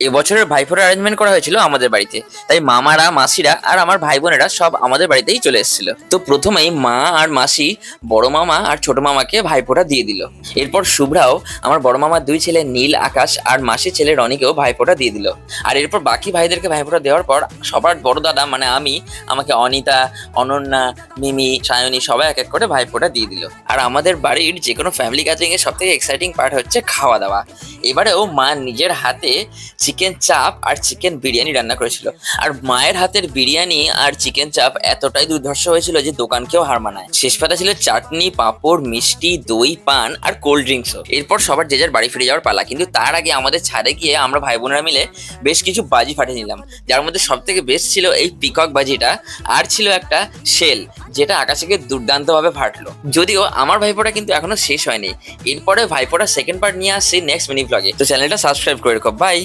এবছরের ভাইফোঁটার অ্যারেঞ্জমেন্ট করা হয়েছিল আমাদের বাড়িতে, তাই মামারা, মাসিরা আর আমার ভাই বোনেরা সব আমাদের বাড়িতেই চলে এসেছিল। তো প্রথমেই মা আর মাসি বড় মামা আর ছোট মামাকে ভাইফোঁটা দিয়ে দিল। এরপর শুভ্রাও আমার বড় মামার দুই ছেলে নীল, আকাশ আর মাসির ছেলে রনিকেও ভাইফোঁটা দিয়ে দিল। আর এরপর বাকি ভাইদেরকে ভাইফোঁটা দেওয়ার পর সবার বড় দাদা মানে আমি আমাকে অনিতা, অনন্যা, মিমি, সায়নী সবাই এক এক করে ভাইফোঁটা দিয়ে দিল। আর আমাদের বাড়ির যে কোনো ফ্যামিলি গ্যাদারিং এর সব থেকে এক্সাইটিং পার্ট হচ্ছে খাওয়া দাওয়া। এবারেও মা নিজের হাতে চিকেন চাপ আর চিকেন বিরিয়ানি রান্না করেছিল। আর মায়ের হাতের বিরিয়ানি আর চিকেন চাপ এতটাই দুর্ধর্ষ হয়েছিল যে দোকানকেও হার মানায়। শেষ পাতা ছিল চাটনি, পাঁপড়, মিষ্টি, দই, পান আর কোল্ড ড্রিঙ্কসও। এরপর সবার যে যার বাড়ি ফিরে যাওয়ার পালা, কিন্তু তার আগে আমাদের ছাদে গিয়ে আমরা ভাই বোনেরা মিলে বেশ কিছু বাজি ফাটিয়ে নিলাম। যার মধ্যে সব থেকে বেস্ট ছিল এই পিকক বাজিটা, আর ছিল একটা শেল যেটা আকাশে গিয়ে দুর্দান্তভাবে ফাটলো। যদিও আমার ভাইফোঁটা কিন্তু এখনো শেষ হয়নি, এরপরে ভাইফোঁটার সেকেন্ড পার্ট নিয়ে আসছি নেক্সট মিনি ব্লগে। তো চ্যানেলটা সাবস্ক্রাইব করে রেখো। বাই।